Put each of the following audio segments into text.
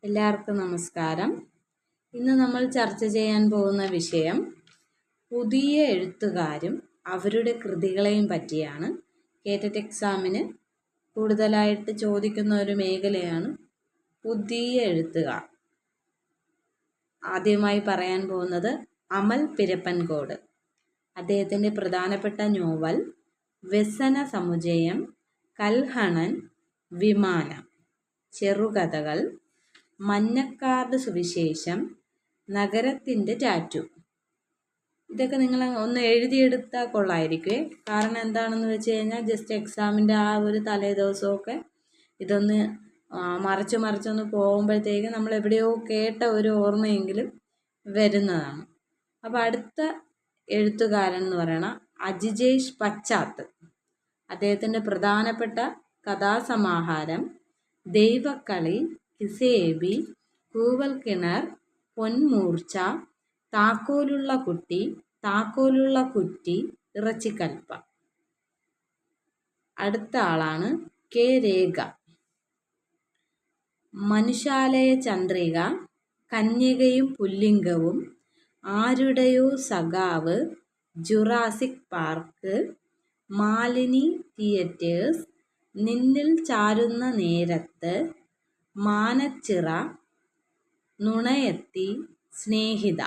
എല്ലാവർക്കും നമസ്കാരം. ഇന്ന് നമ്മൾ ചർച്ച ചെയ്യാൻ പോകുന്ന വിഷയം പുതിയ എഴുത്തുകാരും അവരുടെ കൃതികളെയും പറ്റിയാണ്. കേറ്ററ്റ് എക്സാമിന് കൂടുതലായിട്ട് ചോദിക്കുന്ന ഒരു മേഖലയാണ് പുതിയ എഴുത്തുകാർ. ആദ്യമായി പറയാൻ പോകുന്നത് അമൽ പിരപ്പൻകോട്. അദ്ദേഹത്തിൻ്റെ പ്രധാനപ്പെട്ട നോവൽ വ്യസന സമുച്ചയം, കൽഹണൻ, വിമാനം, ചെറുകഥകൾ, മഞ്ഞക്കാർഡ് സുവിശേഷം, നഗരത്തിൻ്റെ ടാറ്റു. ഇതൊക്കെ നിങ്ങൾ ഒന്ന് എഴുതിയെടുത്താൽ കൊള്ളായിരിക്കുമേ. കാരണം എന്താണെന്ന് വെച്ച് കഴിഞ്ഞാൽ ജസ്റ്റ് എക്സാമിൻ്റെ ആ ഒരു തലേ ദിവസമൊക്കെ ഇതൊന്ന് മറിച്ചൊന്ന് പോകുമ്പോഴത്തേക്ക് നമ്മൾ എവിടെയോ കേട്ട ഒരു ഓർമ്മയെങ്കിലും വരുന്നതാണ്. അപ്പോൾ അടുത്ത എഴുത്തുകാരൻ എന്ന് പറയുന്നത് അജിജേഷ് പച്ചാത്ത്. അദ്ദേഹത്തിൻ്റെ പ്രധാനപ്പെട്ട കഥാസമാഹാരം ദൈവക്കളി, കിസേബി, കൂവൽക്കിണർ, പൊന്മൂർച്ച, താക്കോലുള്ള കുട്ടി, താക്കോലുള്ള കുറ്റി, ഇറച്ചിക്കൽപ്പ. അടുത്ത ആളാണ് കെ രേഖ. മനുഷ്യാലയ ചന്ദ്രിക, കന്യകയും പുല്ലിംഗവും, ആരുടെയോ സഖാവ്, ജുറാസിക് പാർക്ക്, മാലിനി തിയേറ്റേഴ്സ്, നിന്നിൽ ചാരുന്ന നേരത്ത്, മാനച്ചിറ, നുണയെത്തി, സ്നേഹിത.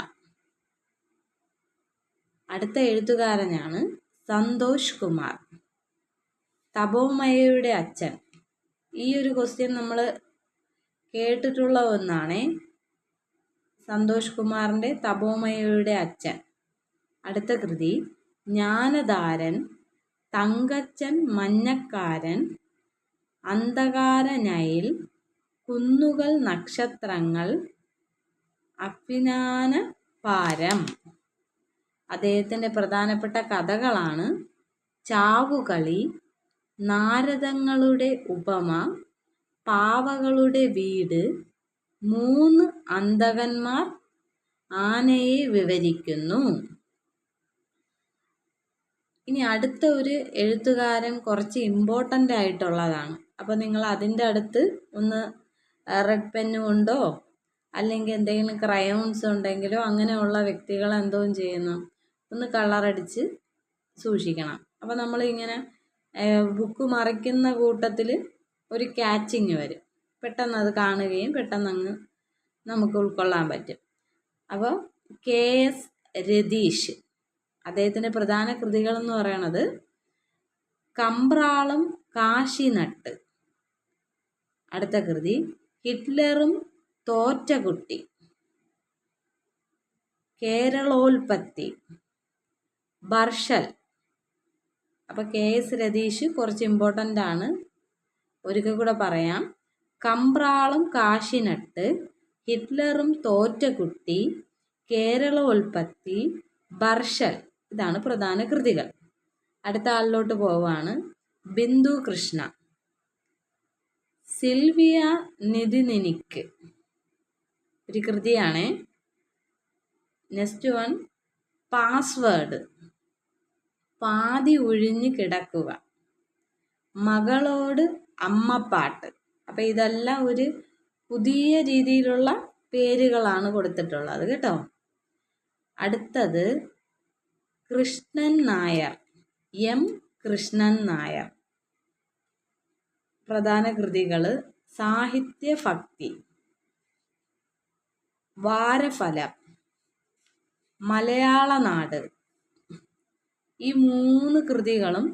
അടുത്ത എഴുത്തുകാരനാണ് സന്തോഷ് കുമാർ. തപോമയയുടെ അച്ഛൻ. ഈ ഒരു ക്വസ്റ്റ്യൻ നമ്മൾ കേട്ടിട്ടുള്ള ഒന്നാണേ. സന്തോഷ് കുമാറിൻ്റെ തപോമയയുടെ അച്ഛൻ. അടുത്ത കൃതി ജ്ഞാനധാരൻ, തങ്കച്ചൻ മഞ്ഞക്കാരൻ, അന്ധകാരനയിൽ, കുന്നുകൾ നക്ഷത്രങ്ങൾ, അഭിനാന പാരം. അദ്ദേഹത്തിൻ്റെ പ്രധാനപ്പെട്ട കഥകളാണ് ചാവുകളി, നാരദങ്ങളുടെ ഉപമ, പാവകളുടെ വീട്, 3 അന്തകന്മാർ, ആനയെ വിവരിക്കുന്നു. ഇനി അടുത്ത ഒരു എഴുത്തുകാരൻ കുറച്ച് ഇമ്പോർട്ടൻ്റ് ആയിട്ടുള്ളതാണ്. അപ്പോൾ നിങ്ങൾ അതിൻ്റെ അടുത്ത് ഒന്ന് റെഡ് പെന്ന് കൊണ്ടോ അല്ലെങ്കിൽ എന്തെങ്കിലും ക്രയോൺസ് ഉണ്ടെങ്കിലോ അങ്ങനെയുള്ള വ്യക്തികൾ എന്തോ ചെയ്യുന്നു, ഒന്ന് കളറടിച്ച് സൂക്ഷിക്കണം. അപ്പോൾ നമ്മൾ ഇങ്ങനെ ബുക്ക് മറിക്കുന്ന കൂട്ടത്തിൽ ഒരു ക്യാച്ചിങ് വരും. പെട്ടെന്ന് അത് കാണുകയും പെട്ടെന്ന് നമുക്ക് ഉൾക്കൊള്ളാൻ പറ്റും. അപ്പോൾ കെ എസ് രതീഷ്. അദ്ദേഹത്തിൻ്റെ പ്രധാന കൃതികളെന്ന് പറയണത് കമ്പ്രാളും കാശിനട്ട്. അടുത്ത കൃതി ഹിറ്റ്ലറും തോറ്റ കുട്ടി, കേരളോൽപ്പത്തി, ബർഷൽ. അപ്പോൾ കെ എസ് രതീഷ് കുറച്ച് ഇമ്പോർട്ടൻ്റ് ആണ്. ഒരിക്കൽ കൂടെ പറയാം. കമ്പ്രാളും കാശിനട്ട്, ഹിറ്റ്ലറും തോറ്റ കുട്ടി, കേരളോൽപ്പത്തി, ബർഷൽ. ഇതാണ് പ്രധാന കൃതികൾ. അടുത്ത ആളിലോട്ട് പോവാണ് ബിന്ദു കൃഷ്ണ. സിൽവിയ നിധിനിനിക്ക് ഒരു കൃതിയാണ്. നെക്സ്റ്റ് വൺ പാസ്വേഡ്, പാതി ഒഴിഞ്ഞ് കിടക്കുക, മകളോട് അമ്മപ്പാട്ട്. അപ്പം ഇതെല്ലാം ഒരു പുതിയ രീതിയിലുള്ള പേരുകളാണ് കൊടുത്തിട്ടുള്ളത് കേട്ടോ. അടുത്തത് കൃഷ്ണൻ നായർ, എം കൃഷ്ണൻ നായർ. പ്രധാന കൃതികൾ സാഹിത്യഭക്തി, വാരഫലം, മലയാളനാട്. ഈ 3 കൃതികളും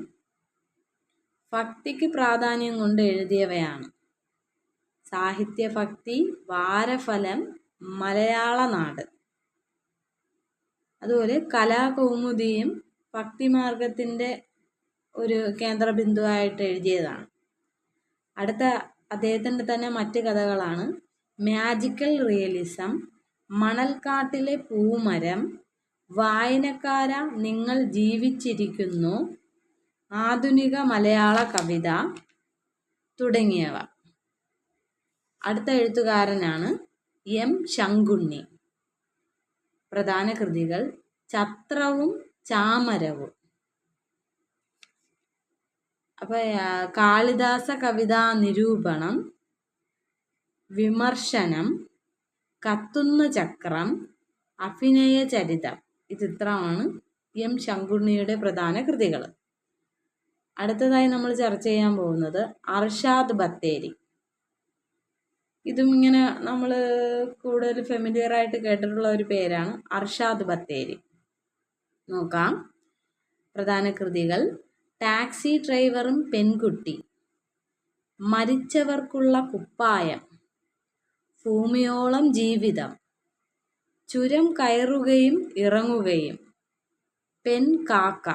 ഭക്തിക്ക് പ്രാധാന്യം കൊണ്ട് എഴുതിയവയാണ്. സാഹിത്യഭക്തി, വാരഫലം, മലയാളനാട്. അതുപോലെ കലാകൗമുദിയും ഭക്തിമാർഗത്തിൻ്റെ ഒരു കേന്ദ്രബിന്ദുവായിട്ട് എഴുതിയതാണ്. അടുത്ത അദ്ദേഹത്തിൻ്റെ തന്നെ മറ്റ് കഥകളാണ് മാജിക്കൽ റിയലിസം, മണൽക്കാട്ടിലെ പൂമരം, വായനക്കാര നിങ്ങൾ ജീവിച്ചിരിക്കുന്നു, ആധുനിക മലയാള കവിത തുടങ്ങിയവ. അടുത്ത എഴുത്തുകാരനാണ് എം ശങ്കുണ്ണി. പ്രധാന കൃതികൾ ഛത്രവും ചാമരവും. അപ്പോൾ കാളിദാസ കവിതാ നിരൂപണം, വിമർശനം, കത്തുന്ന ചക്രം, അഭിനയ ചരിതം. ഇതിത്രമാണ് എം ശങ്കുണ്ണിയുടെ പ്രധാന കൃതികൾ. അടുത്തതായി നമ്മൾ ചർച്ച ചെയ്യാൻ പോകുന്നത് അർഷാദ് ബത്തേരി. ഇതും ഇങ്ങനെ നമ്മൾ കൂടുതൽ ഫെമിലിയർ ആയിട്ട് കേട്ടിട്ടുള്ള ഒരു പേരാണ്, അർഷാദ് ബത്തേരി. നോക്കാം. പ്രധാന കൃതികൾ: ടാക്സി ഡ്രൈവറും പെൺകുട്ടി, മരിച്ചവർക്കുള്ള കുപ്പായം, ഭൂമിയോളം ജീവിതം, ചുരം കയറുകയും ഇറങ്ങുകയും, പെൺകാക്ക.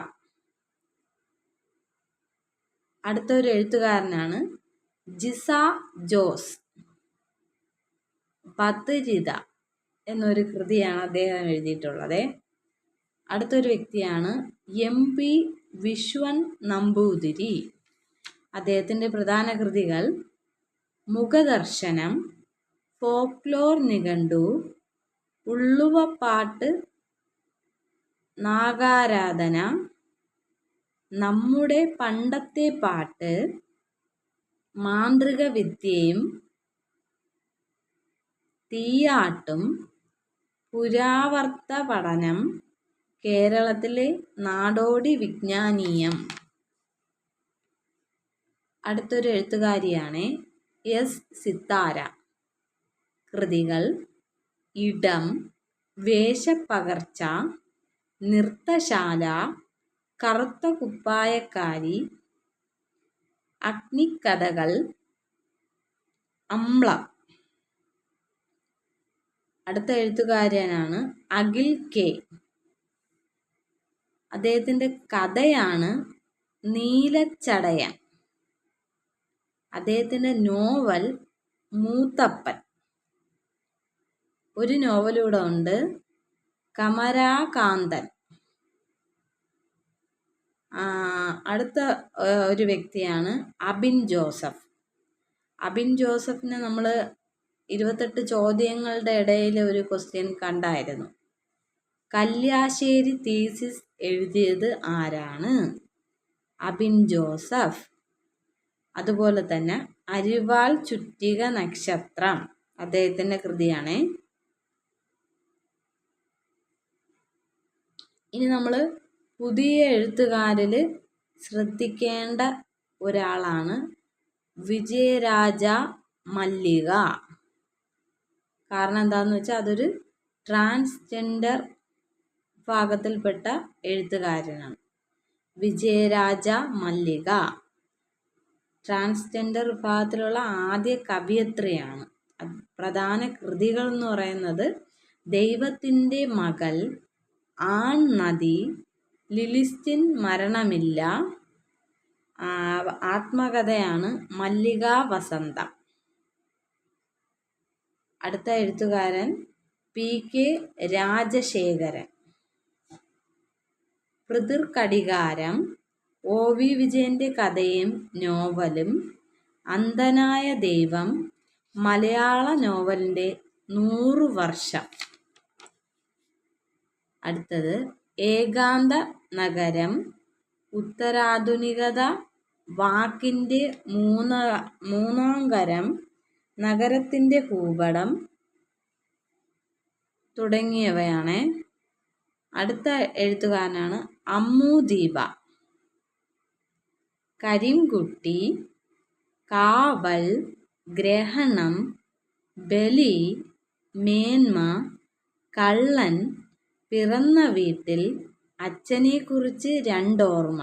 അടുത്തൊരു എഴുത്തുകാരനാണ് ജിസ ജോസ്. ബദരിത എന്നൊരു കൃതിയാണ് അദ്ദേഹം എഴുതിയിട്ടുള്ളത്. അടുത്തൊരു വ്യക്തിയാണ് MP വിശ്വൻ നമ്പൂതിരി. അദ്ദേഹത്തിൻ്റെ പ്രധാന കൃതികൾ മുഖദർശനം, ഫോക്ലോർ നിഘണ്ടു, ഉള്ളുവപ്പാട്ട്, നാഗാരാധന, നമ്മുടെ പണ്ടത്തെ പാട്ട്, മാന്ത്രിക വിദ്യയും തീയാട്ടും, പുരാവർത്ത പഠനം, കേരളത്തിലെ നാടോടി വിജ്ഞാനീയം. അടുത്തൊരു എഴുത്തുകാരിയാണ് S സിത്താര. കൃതികൾ: ഇടം, വേഷപ്പകർച്ച, നൃത്തശാല, കറുത്ത കുപ്പായക്കാരി, അഗ്നിക്കഥകൾ, അമ്ല. അടുത്ത എഴുത്തുകാരനാണ് അഖിൽ K. അദ്ദേഹത്തിൻ്റെ കഥയാണ് നീലച്ചടയൻ. അദ്ദേഹത്തിൻ്റെ നോവൽ മൂത്തപ്പൻ. ഒരു നോവലൂടെ ഉണ്ട്, കമരാകാന്തൻ. അടുത്ത ഒരു വ്യക്തിയാണ് അബിൻ ജോസഫ്. അബിൻ ജോസഫിനെ നമ്മൾ 28 ചോദ്യങ്ങളുടെ ഇടയിൽ ഒരു ക്വസ്റ്റ്യൻ കണ്ടായിരുന്നു. കല്യാശ്ശേരി തീസിസ് എഴുതിയത് ആരാണ്? അബിൻ ജോസഫ്. അതുപോലെ തന്നെ അരിവാൾ ചുറ്റിക നക്ഷത്രം അദ്ദേഹത്തിൻ്റെ കൃതിയാണ്. ഇനി നമ്മൾ പുതിയ എഴുത്തുകാരിൽ ശ്രദ്ധിക്കേണ്ട ഒരാളാണ് വിജയരാജ മല്ലിക. കാരണം എന്താണെന്ന് വെച്ചാൽ അതൊരു ട്രാൻസ്ജെൻഡർ വിഭാഗത്തിൽപ്പെട്ട എഴുത്തുകാരനാണ്. വിജയരാജ മല്ലിക ട്രാൻസ്ജെൻഡർ വിഭാഗത്തിലുള്ള ആദ്യ കവയിത്രിയാണ്. പ്രധാന കൃതികൾ എന്ന് പറയുന്നത് ദൈവത്തിൻ്റെ മകൾ, ആൺ നദി, ലിലിസ്റ്റിൻ മരണമില്ല, ആത്മകഥയാണ് മല്ലികാ വസന്തം. അടുത്ത എഴുത്തുകാരൻ PK രാജശേഖരൻ. പിതൃക്കടികാരം, OV വിജയൻ്റെ കഥയും നോവലും, അന്ധനായ ദൈവം, മലയാള നോവലിൻ്റെ 100 വർഷം. അടുത്തത് ഏകാന്ത നഗരം, ഉത്തരാധുനികത, വാക്കിൻ്റെ മൂന്നാം കരം, നഗരത്തിൻ്റെ ഭൂപടം തുടങ്ങിയവയാണ്. അടുത്ത എഴുത്തുകാരനാണ് അമ്മു ദീപ. കരിംകുട്ടി, കാവൽ, ഗ്രഹണം, ബലി, മേന്മ, കള്ളൻ, പിറന്ന വീട്ടിൽ, അച്ഛനെക്കുറിച്ച് 2 ഓർമ്മ.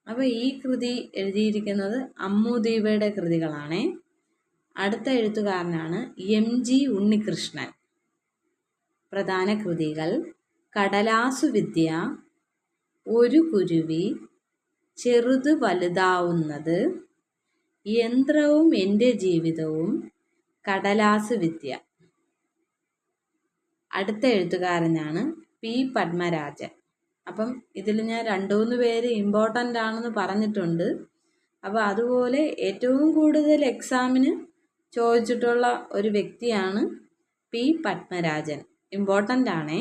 അപ്പോൾ ഈ കൃതി എഴുതിയിരിക്കുന്നത് അമ്മു ദീപയുടെ കൃതികളാണ്. അടുത്ത എഴുത്തുകാരനാണ് MG ഉണ്ണികൃഷ്ണൻ. പ്രധാന കൃതികൾ കടലാസുവിദ്യ, ഒരു കുരുവി, ചെറുത് വലുതാവുന്നത്, യന്ത്രവും എൻ്റെ ജീവിതവും, കടലാസുവിദ്യ. അടുത്ത എഴുത്തുകാരനാണ് P പത്മരാജൻ. അപ്പം ഇതിൽ ഞാൻ 2-3 പേര് ഇമ്പോർട്ടൻ്റ് ആണെന്ന് പറഞ്ഞിട്ടുണ്ട്. അപ്പോൾ അതുപോലെ ഏറ്റവും കൂടുതൽ എക്സാമിന് ചോദിച്ചിട്ടുള്ള ഒരു വ്യക്തിയാണ് P പത്മരാജൻ. ഇമ്പോർട്ടൻ്റ് ആണേ.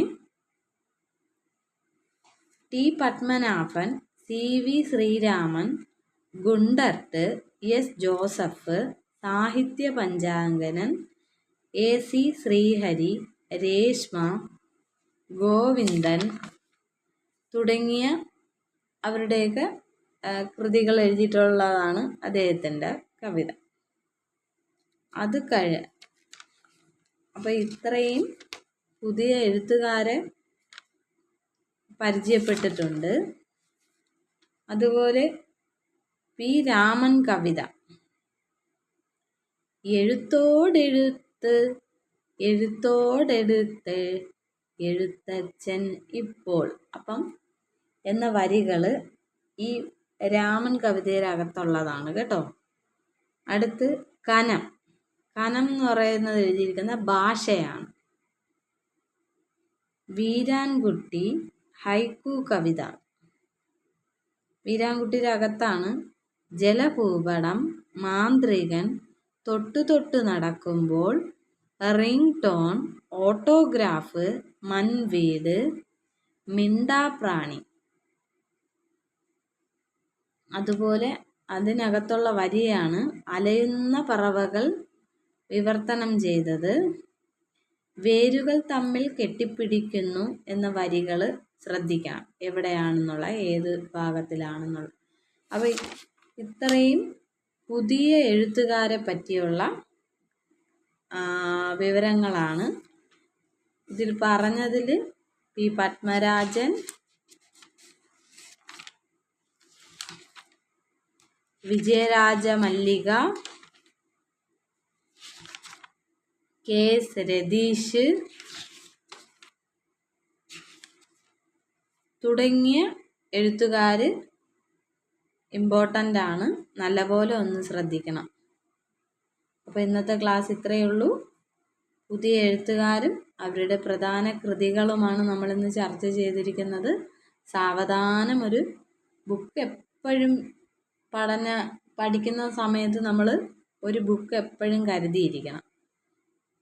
T Padmanabhan, CV Sreeraman, Gundert, S Joseph, സാഹിത്യ പഞ്ചാംഗനൻ, AC ശ്രീഹരി, രേഷ്മ, ഗോവിന്ദൻ തുടങ്ങിയ അവരുടെയൊക്കെ കൃതികൾ എഴുതിയിട്ടുള്ളതാണ് അദ്ദേഹത്തിൻ്റെ കവിത. അപ്പോൾ ഇത്രയും പുതിയ എഴുത്തുകാരെ പരിചയപ്പെട്ടിട്ടുണ്ട്. അതുപോലെ പി രാമൻ കവിത. എഴുത്തോടെഴുത്ത് എഴുത്തോടെടുത്ത് എഴുത്തച്ഛൻ ഇപ്പോൾ. അപ്പം എന്ന വരികൾ ഈ രാമൻ കവിതയിലകത്തുള്ളതാണ് കേട്ടോ. അടുത്ത് കനം. കനം എന്ന് പറയുന്നത് എഴുതിയിരിക്കുന്ന ഭാഷയാണ്. വീരാൻകുട്ടി ഹൈക്കു കവിത. വീരാൻകുട്ടിയുടെ അകത്താണ് ജലഭൂപടം, മാന്ത്രികൻ, തൊട്ടു തൊട്ടു നടക്കുമ്പോൾ, റിംഗ് ടോൺ, ഓട്ടോഗ്രാഫ്, മൺവീട്, മിണ്ടാപ്രാണി. അതുപോലെ അതിനകത്തുള്ള വരിയാണ് അലയുന്ന പറവകൾ വിവർത്തനം ചെയ്തത്. വേരുകൾ തമ്മിൽ കെട്ടിപ്പിടിക്കുന്നു എന്ന വരികൾ ശ്രദ്ധിക്കണം, എവിടെയാണെന്നുള്ള, ഏത് ഭാഗത്തിലാണെന്നുള്ള. അപ്പോൾ ഇത്രയും പുതിയ എഴുത്തുകാരെ പറ്റിയുള്ള വിവരങ്ങളാണ് ഇതിൽ പറഞ്ഞതിൽ. പി പത്മരാജൻ, വിജയരാജ മല്ലിക, KS രതീഷ് തുടങ്ങിയ എഴുത്തുകാർ ഇമ്പോർട്ടൻ്റ് ആണ്. നല്ലപോലെ ഒന്ന് ശ്രദ്ധിക്കണം. അപ്പോൾ ഇന്നത്തെ ക്ലാസ് ഇത്രയേ ഉള്ളൂ. പുതിയ എഴുത്തുകാരും അവരുടെ പ്രധാന കൃതികളുമാണ് നമ്മളിന്ന് ചർച്ച ചെയ്തിരിക്കുന്നത്. സാവധാനം ഒരു ബുക്ക് എപ്പോഴും പഠിക്കുന്ന സമയത്ത് നമ്മൾ ഒരു ബുക്ക് എപ്പോഴും കരുതിയിരിക്കണം.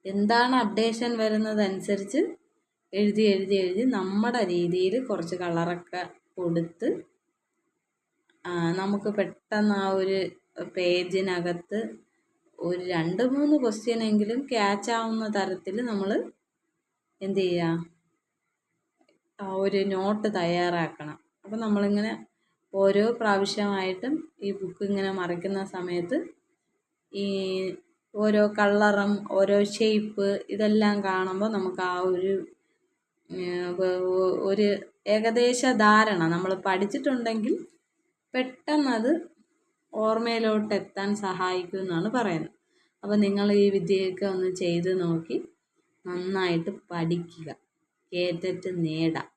എന്താണ് അപ്ഡേഷൻ വരുന്നതനുസരിച്ച് എഴുതി നമ്മുടെ രീതിയിൽ കുറച്ച് കളറൊക്കെ കൊടുത്ത് നമുക്ക് പെട്ടെന്ന് ആ ഒരു പേജിനകത്ത് ഒരു 2-3 ക്വസ്റ്റ്യനെങ്കിലും ക്യാച്ച് ആവുന്ന തരത്തിൽ നമ്മൾ എന്ത് ചെയ്യുക, ഒരു നോട്ട് തയ്യാറാക്കണം. അപ്പം നമ്മളിങ്ങനെ ഓരോ പ്രാവശ്യമായിട്ടും ഈ ബുക്ക് ഇങ്ങനെ മറിക്കുന്ന സമയത്ത് ഈ ഓരോ കളറും ഓരോ ഷേപ്പ് ഇതെല്ലാം കാണുമ്പോൾ നമുക്ക് ആ ഒരു ഏകദേശ ധാരണ നമ്മൾ പഠിച്ചിട്ടുണ്ടെങ്കിൽ പെട്ടെന്നത് ഓർമ്മയിലോട്ട് എത്താൻ സഹായിക്കും എന്നാണ് പറയുന്നത്. അപ്പോൾ നിങ്ങൾ ഈ വിദ്യയൊക്കെ ഒന്ന് ചെയ്ത് നോക്കി നന്നായിട്ട് പഠിക്കുക, കേട്ടിട്ട് നേടാം.